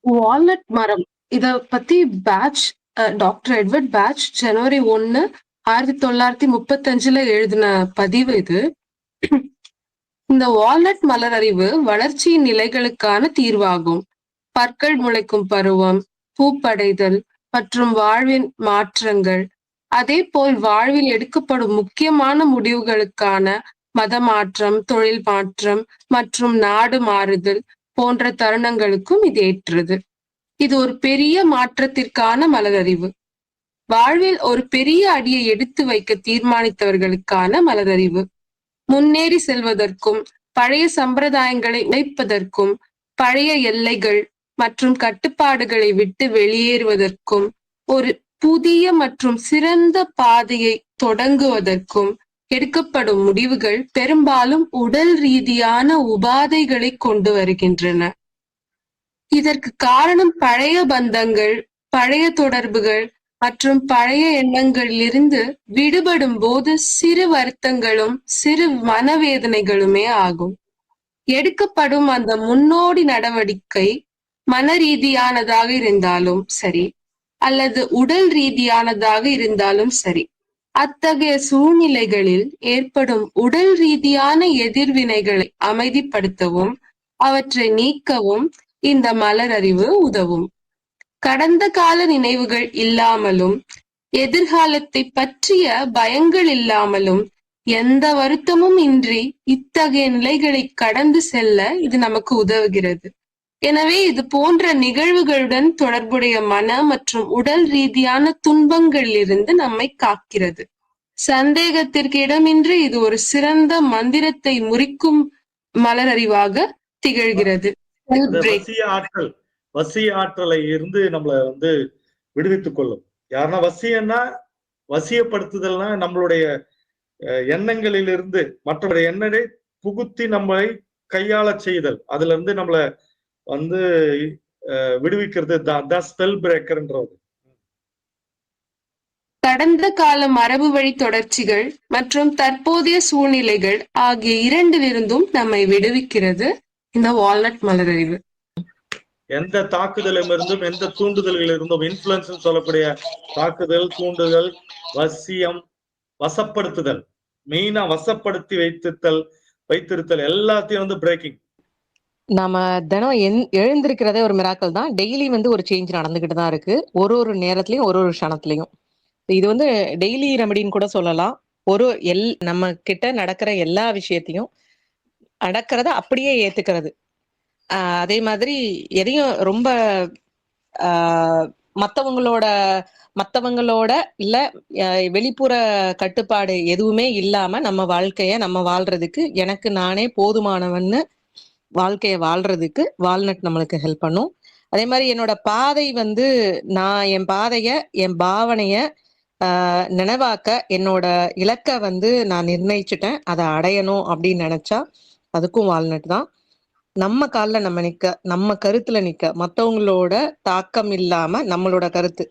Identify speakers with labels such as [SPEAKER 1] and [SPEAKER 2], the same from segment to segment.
[SPEAKER 1] Walnut மரம் இத பத்தி பேட்ச் டாக்டர் எட்வர்ட் பேட்ச் ஜனவரி 1, 1935 எழுதின பதிவு இது. இந்த வால்நட் மலரறிவு வளர்ச்சியின் நிலைகளுக்கான தீர்வாகும். பற்கள் முளைக்கும் பருவம், பூப்படைதல் மற்றும் வாழ்வின் மாற்றங்கள், அதேபோல் வாழ்வில் எடுக்கப்படும் முக்கியமான முடிவுகளுக்கான மதமாற்றம், தொழில் மாற்றம் மற்றும் நாடு மாறுதல் போன்ற தருணங்களுக்கும் இது ஏற்றது. இது ஒரு பெரிய மாற்றத்திற்கான மலரறிவு. வாழ்வில் ஒரு பெரிய அடியை எடுத்து வைக்க தீர்மானித்தவர்களுக்கான மலரறிவு. முன்னேறி செல்வதற்கும், பழைய சம்பிரதாயங்களை உடைப்பதற்கும், பழைய எல்லைகள் மற்றும் கட்டுப்பாடுகளை விட்டு வெளியேறுவதற்கும், ஒரு புதிய மற்றும் சிறந்த பாதையை தொடங்குவதற்கும் எடுக்கப்படும் முடிவுகள் பெரும்பாலும் உடல் ரீதியான உபாதைகளை கொண்டு வருகின்றன. இதற்கு காரணம் பழைய பந்தங்கள், பழைய தொடர்புகள் மற்றும் பழைய எண்ணங்களிலிருந்து விடுபடும் போது சிறு வருத்தங்களும் சிறு மனவேதனைகளுமே ஆகும். எடுக்கப்படும் அந்த முன்னோடி நடவடிக்கை மன ரீதியானதாக இருந்தாலும் சரி அல்லது உடல் ரீதியானதாக இருந்தாலும் சரி, அத்தகைய சூழ்நிலைகளில் ஏற்படும் உடல் ரீதியான எதிர்வினைகளை அமைதிப்படுத்தவும் அவற்றை நீக்கவும் இந்த மலரறிவு உதவும். கடந்த கால நினைவுகள் இல்லாமலும் எதிர்காலத்தை பற்றிய பயங்கள் இல்லாமலும் எந்த வருத்தமும் இன்றி இத்தகைய நிலைகளை கடந்து செல்ல இது நமக்கு உதவுகிறது. எனவே இது போன்ற நிகழ்வுகளுடன் தொடர்புடைய மன மற்றும் உடல் ரீதியான துன்பங்களிலிருந்து நம்மை காக்கிறது. சந்தேகத்திற்கு இடமின்றி இது ஒரு சிறந்த மந்திரத்தை முறிக்கும் மலரறிவாக திகழ்கிறது.
[SPEAKER 2] வசிய ஆற்றலை இருந்து நம்மளை விடுவித்துக் கொள்ளும். யாருன்னா வசியம்னா, வசியப்படுத்துதல்னா நம்மளுடைய எண்ணங்களிலிருந்து மற்றவருடைய எண்ணத்தை புகுத்தி நம்மளை கையாள செய்தல், அதுல இருந்து நம்மளை விடுவிக்கிறது தான் ஸ்பெல் பிரேக்கர்ன்றது.
[SPEAKER 1] கடந்த கால மரபு வழி தொடர்ச்சிகள் மற்றும் தற்போதைய சூழ்நிலைகள் ஆகிய இரண்டிலிருந்தும் நம்மை விடுவிக்கிறது இந்த வால்நட் மலரறிவு.
[SPEAKER 2] எந்த தாக்குதலும் இருந்தும், எந்த தூண்டுதல்கள் இருந்தும், இன்ஃபுளுன்ஸ் சொல்லக்கூடிய தாக்குதல், தூண்டுதல், வசியம், வசப்படுத்துதல், மெயினா வசப்படுத்தி வைத்திருத்தல் எல்லாத்தையும் பிரேக்கிங்.
[SPEAKER 3] நாம தினம் எழுந்திருக்கிறதே ஒரு மிராக்கல் தான். டெய்லி ஒரு சேஞ்ச் நடந்துகிட்டு தான் இருக்கு, ஒரு நேரத்திலயும் ஒரு க்ஷணத்திலையும். இது டெய்லி ரெமடின்னு கூட சொல்லலாம். நம்ம கிட்ட நடக்கிற எல்லா விஷயத்தையும் நடக்கிறத அப்படியே ஏத்துக்கிறது. அதே மாதிரி எதையும் ரொம்ப மத்தவங்களோட இல்ல வெளிப்புற கட்டுப்பாடு எதுவுமே இல்லாம நம்ம வாழ்க்கைய நம்ம வாழ்றதுக்கு, எனக்கு நானே போதுமானவன்னு வாழ்க்கைய வாழ்றதுக்கு வால்நட் நம்மளுக்கு ஹெல்ப் பண்ணும். அதே மாதிரி என்னோட பாதை நான் என் பாதைய, என் பாவனைய நினைவாக்க, என்னோட இலக்க நான் நிர்ணயிச்சுட்டேன், அதை அடையணும் அப்படின்னு நினைச்சா அதுக்கும் வால்நட் தான். நம்ம காலில் நம்ம நிக்க, நம்ம கருத்துல நிக்க, மற்றவங்களோட தாக்கம் இல்லாம நம்மளோட கருத்து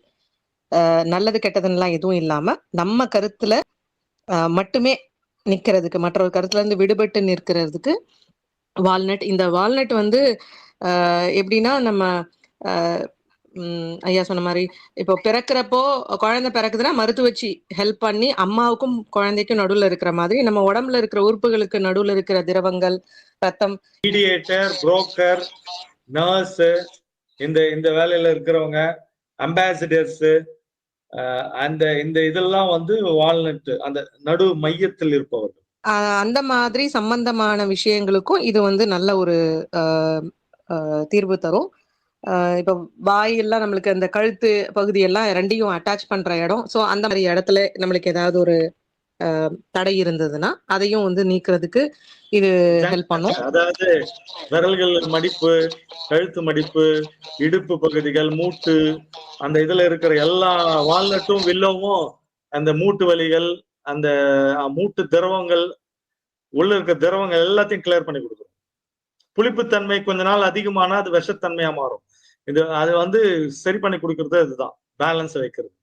[SPEAKER 3] நல்லது கெட்டதுன்னெலாம் எதுவும் இல்லாம நம்ம கருத்துல மட்டுமே நிக்கிறதுக்கு, மற்றொரு கருத்துல இருந்து விடுபட்டு நிற்கிறதுக்கு வால்நட். இந்த வால்நட் எப்படின்னா, நம்ம ஐயா சொன்ன மாதிரி இப்போ பிறக்கிறப்போ குழந்தை பிறக்குதுன்னா மருத்துவ வச்சு ஹெல்ப் பண்ணி அம்மாவுக்கும் குழந்தைக்கும் நடுவுல இருக்கிற மாதிரி நம்ம உடம்புல இருக்கிற உறுப்புகளுக்கு நடுவுல இருக்கிற திரவங்கள், ரத்தம்,
[SPEAKER 2] மீடியேட்டர், புரோக்கர், நர்ஸ், இந்த வேலையில இருக்கிறவங்க, அம்பாசிடர்ஸ், இந்த இதெல்லாம் வால்நட் அந்த நடு மையத்தில் இருப்பவர்கள்.
[SPEAKER 3] அந்த மாதிரி சம்பந்தமான விஷயங்களுக்கும் இது நல்ல ஒரு தீர்வு தரும். இப்போ வாயெல்லாம் நம்மளுக்கு அந்த கழுத்து பகுதியெல்லாம் ரெண்டையும் அட்டாச் பண்ற இடம். ஸோ அந்த மாதிரி இடத்துல நம்மளுக்கு ஏதாவது ஒரு தடை இருந்ததுன்னா அதையும் நீக்கிறதுக்கு இது ஹெல்ப் பண்ணும்.
[SPEAKER 2] அதாவது விரல்கள் மடிப்பு, கழுத்து மடிப்பு, இடுப்பு பகுதிகள், மூட்டு, அந்த இதுல இருக்கிற எல்லா வால்நட்டும் வில்லவும் அந்த மூட்டு வலிகள், அந்த மூட்டு திரவங்கள், உள்ள இருக்க திரவங்கள் எல்லாத்தையும் கிளியர் பண்ணி கொடுக்கும். புளிப்புத்தன்மை கொஞ்ச நாள் அதிகமானா அது விஷத்தன்மையா மாறும். அது சரி பண்ணி கொடுக்கறது இதுதான், பேலன்ஸ் வைக்கிறது.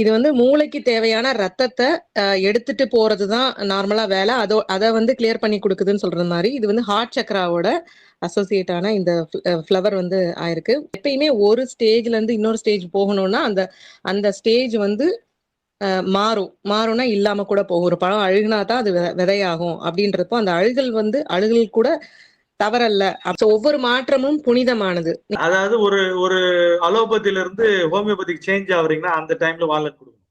[SPEAKER 3] இது வந்து மூளைக்கு தேவையான ரத்தத்தை எடுத்துட்டு போறதுதான் நார்மலா வேலை. அதை வந்து கிளியர் பண்ணி கொடுக்குதுன்னு சொல்ற மாதிரி இது வந்து ஹார்ட் சக்கராவோட அசோசியேட் ஆன இந்த ஃப்ளவர் வந்து ஆயிருக்கு. எப்பயுமே ஒரு ஸ்டேஜ்ல இருந்து இன்னொரு ஸ்டேஜ் போகணும்னா அந்த அந்த ஸ்டேஜ் வந்து மாறும்னா இல்லாம கூட போகும். ஒரு பழம் அழுகுனா தான் அது விதையாகும் அப்படின்றப்போ அந்த அழுகல் கூட தவறல்ல. ஒவ்வொரு மாற்றமும் புனிதமானது.
[SPEAKER 2] அதாவது ஒரு ஒரு அலோபதியில இருந்து ஹோமியோபதிக்கு சேஞ்ச் ஆகுறீங்கன்னா அந்த டைம்ல வால்நட் கொடுக்கணும்.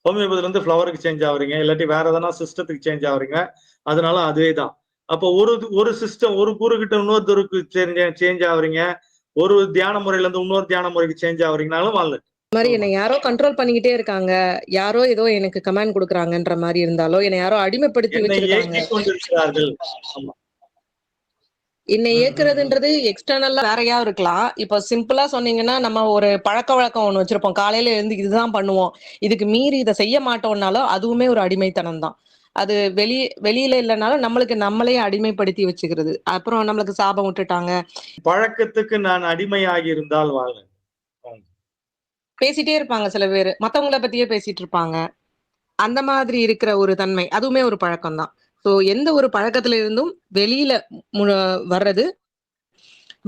[SPEAKER 2] ஹோமியோபதில இருந்து ஃபிளவருக்கு சேஞ்ச் ஆகுறீங்க, இல்லாட்டி வேற எதனா சிஸ்டத்துக்கு சேஞ்ச் ஆகுறீங்க, அதனால அதே தான். அப்போ ஒரு சிஸ்டம் ஒரு குரு கிட்ட இன்னொருத்தருக்கு சேஞ்ச் ஆகுறீங்க, ஒரு தியான முறையில இருந்து இன்னொரு தியான முறைக்கு சேஞ்ச் ஆகுறீங்கனாலும் வால்நட்.
[SPEAKER 3] மாதிரி என்னை யாரோ கண்ட்ரோல் பண்ணிக்கிட்டே இருக்காங்க, யாரோ ஏதோ எனக்கு கமாண்ட் கொடுக்குறாங்கன்ற மாதிரி இருந்தாலோ, என்னை யாரோ அடிமைப்படுத்தி வச்சிருக்காங்க, என்னை இயக்குறதுன்றது எக்ஸ்டர்னலா வேறையா இருக்கலாம். இப்போ சிம்பிளா சொன்னீங்கன்னா நம்ம ஒரு பழக்க வழக்கம் ஒண்ணு வச்சிருப்போம், காலையில இருந்து இதுதான் பண்ணுவோம், இதுக்கு மீறி இதை செய்ய மாட்டோம்னாலும் அதுவுமே ஒரு அடிமைத்தனம் தான். அது வெளியில இல்லைனாலும் நம்மளுக்கு நம்மளே அடிமைப்படுத்தி வச்சுக்கிறது. அப்புறம் நம்மளுக்கு சாபம் விட்டுட்டாங்க,
[SPEAKER 2] பழக்கத்துக்கு நான் அடிமையாகி இருந்தால் வால்நட்.
[SPEAKER 3] பேசிட்டே இருப்பாங்க சில பேர், மத்தவங்கள பத்தியே பேசிட்டு இருப்பாங்க, அந்த மாதிரி இருக்கிற ஒரு தன்மை அதுவுமே ஒரு பழக்கம் தான். ஸோ எந்த ஒரு பழக்கத்துல இருந்தும் வெளியில வர்றது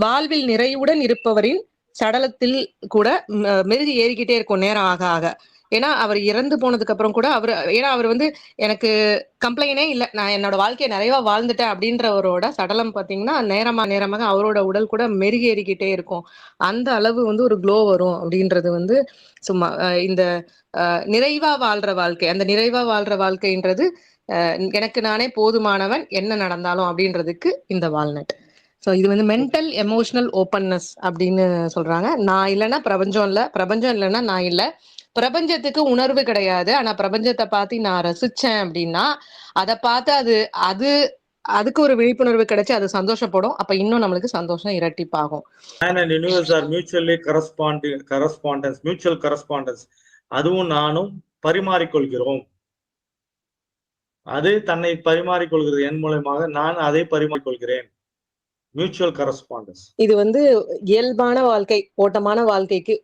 [SPEAKER 3] வாழ்வில் நிறைவுடன் இருப்பவரின் சடலத்தில் கூட மெருகு ஏறிக்கிட்டே இருக்கும் நேரம் ஆக ஆக. ஏன்னா அவர் இறந்து போனதுக்கு அப்புறம் கூட அவர் வந்து எனக்கு கம்ப்ளைண்டே இல்லை, நான் என்னோட வாழ்க்கையை நிறைவா வாழ்ந்துட்டேன் அப்படின்றவரோட சடலம் பார்த்தீங்கன்னா நேரமாக அவரோட உடல் கூட மெருகு ஏறிக்கிட்டே இருக்கும். அந்த அளவு வந்து ஒரு க்ளோ வரும் அப்படின்றது வந்து சும்மா இந்த நிறைவா வாழ்ற வாழ்க்கை, அந்த நிறைவா வாழ்ற வாழ்க்கைன்றது எனக்கு நானே போதுமானவன் என்ன நடந்தாலும் அப்படின்றதுக்கு இந்த வால்நட். ஸோ இது வந்து மென்டல் எமோஷனல் ஓப்பன்னஸ் அப்படின்னு சொல்றாங்க. நான் இல்லைன்னா பிரபஞ்சம் இல்லை, பிரபஞ்சம் இல்லைன்னா நான் இல்லை. பிரபஞ்சத்துக்கு உணர்வு கிடையாது, ஆனா பிரபஞ்சத்தை பார்த்து நான் ரசிச்சேன் அப்படின்னா அதை பார்த்து அது அதுக்கு ஒரு விழிப்புணர்வு கிடைச்சு அது சந்தோஷப்படும். அப்ப இன்னும் நம்மளுக்கு சந்தோஷம் இரட்டிப்பாகும்.
[SPEAKER 2] மியூச்சுவல் கரஸ்பாண்டன்ஸ் அதுவும் நானும் பரிமாறிக்கொள்கிறோம். அது தன்னை பரிமாறிக்கொள்கிறது, என் மூலமாக நான் அதை பரிமாறிக்கொள்கிறேன். Mutual correspondence.
[SPEAKER 3] இது வந்து இயல்பான வாழ்க்கை, ஓட்டமான வாழ்க்கைக்கு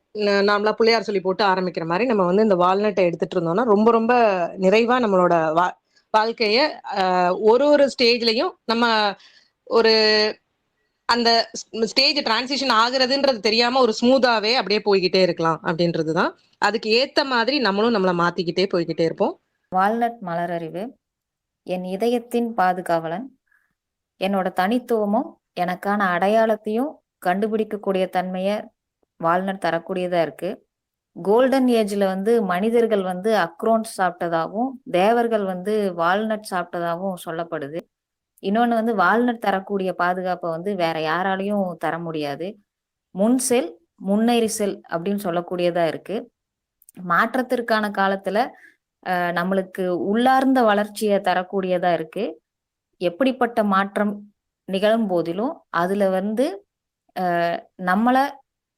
[SPEAKER 3] நாமளா பிள்ளையார் சொல்லி போட்டு ஆரம்பிக்கிற மாதிரி நம்ம வந்து இந்த வால்நட்டை எடுத்துட்டு இருந்தோம்னா ரொம்ப ரொம்ப நிறைவா நம்மளோட வாழ்க்கைய ஒரு ஸ்டேஜ்லயும் நம்ம ஒரு அந்த ஸ்டேஜ் டிரான்சிஷன் ஆகுறதுன்றது தெரியாம ஒரு ஸ்மூத்தாவே அப்படியே போய்கிட்டே இருக்கலாம் அப்படின்றதுதான். அதுக்கு ஏத்த மாதிரி நம்மளும் நம்மளை மாத்திக்கிட்டே போய்கிட்டே இருப்போம்.
[SPEAKER 4] வால்நட் மலரறிவு என் இதயத்தின் பாதுகாவலன். என்னோட தனித்துவமும் எனக்கான அடையாளத்தையும் கண்டுபிடிக்கக்கூடிய தன்மையை வால்நட் தரக்கூடியதா இருக்கு. கோல்டன் ஏஜ்ல வந்து மனிதர்கள் வந்து அக்ரோன்ஸ் சாப்பிட்டதாகவும் தேவர்கள் வந்து வால்நட் சாப்பிட்டதாகவும் சொல்லப்படுது. இன்னொன்று வந்து வால்நட் தரக்கூடிய பாதுகாப்பை வந்து வேற யாராலையும் தர முடியாது. முன் செல் முன்னேறி செல் அப்படின்னு சொல்லக்கூடியதா இருக்கு. மாற்றத்திற்கான காலத்துல நம்மளுக்கு உள்ளார்ந்த வளர்ச்சியை தரக்கூடியதா இருக்கு. எப்படிப்பட்ட மாற்றம் நிகழும் போதிலும் அதுல வந்து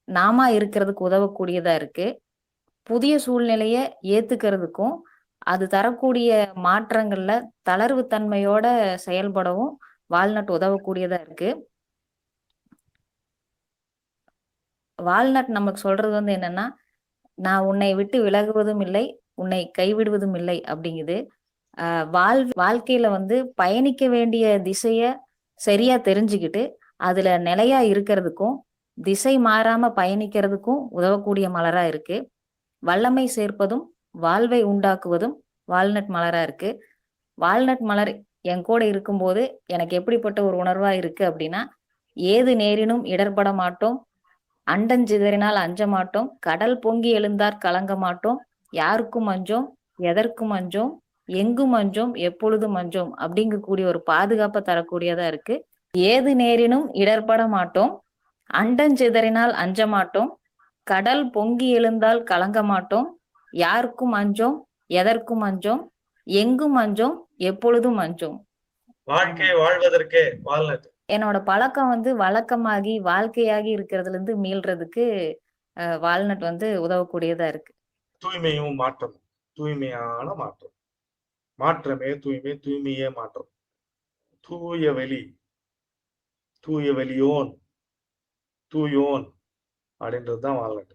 [SPEAKER 4] நாம இருக்கிறதுக்கு உதவக்கூடியதா இருக்கு. புதிய சூழ்நிலைய ஏத்துக்கிறதுக்கும் அது தரக்கூடிய மாற்றங்கள்ல தளர்வு தன்மையோட செயல்படவும் வால்நட் உதவக்கூடியதா இருக்கு. வால்நட் நமக்கு சொல்றது வந்து என்னன்னா, நான் உன்னை விட்டு விலகுவதும் இல்லை, உன்னை கைவிடுவதும் இல்லை அப்படிங்குது. வாழ்க்கையில வந்து பயணிக்க வேண்டிய திசைய சரியா தெரிஞ்சுக்கிட்டு அதுல நிலையா இருக்கிறதுக்கும் திசை மாறாம பயணிக்கிறதுக்கும் உதவக்கூடிய மலரா இருக்கு. வல்லமை சேர்ப்பதும் வாழ்வை உண்டாக்குவதும் வால்நட் மலரா இருக்கு. வால்நட் மலர் என் கூட இருக்கும்போது எனக்கு எப்படிப்பட்ட ஒரு உணர்வா இருக்கு அப்படின்னா, ஏது நேரினும் இடர்பட மாட்டோம், அண்டஞ்சிதறினால் அஞ்ச மாட்டோம், கடல் பொங்கி எழுந்தார் கலங்க மாட்டோம், யாருக்கும் அஞ்சோம் எதற்கும் அஞ்சோம், எங்கும் அஞ்சோம் எப்பொழுதும் அஞ்சோம் அப்படிங்கக்கூடிய ஒரு பாதுகாப்பை தரக்கூடியதா இருக்கு. ஏது நேரினும் இடர்பட மாட்டோம், அண்டஞ்சிதறினால் அஞ்ச மாட்டோம், கடல் பொங்கி எழுந்தால் கலங்க மாட்டோம், யாருக்கும் அஞ்சோம் எதற்கும் அஞ்சோம், எங்கும் அஞ்சோம் எப்பொழுதும் அஞ்சோம்.
[SPEAKER 2] வாழ்க்கை வாழ்வதற்கே வால்நட்.
[SPEAKER 4] என்னோட பழக்கம் வந்து வழக்கமாகி வாழ்க்கையாகி இருக்கிறதுல இருந்து மீள்றதுக்கு வால்நட் வந்து உதவக்கூடியதா இருக்கு.
[SPEAKER 2] தூய்மையும் மாற்றம், தூய்மையான மாற்றம், மாற்றமே தூய்மை, தூய்மையே மாற்றம், தூய வெளி, தூய வெளியோன், தூயோன் அப்படின்றதுதான் வால்நட்.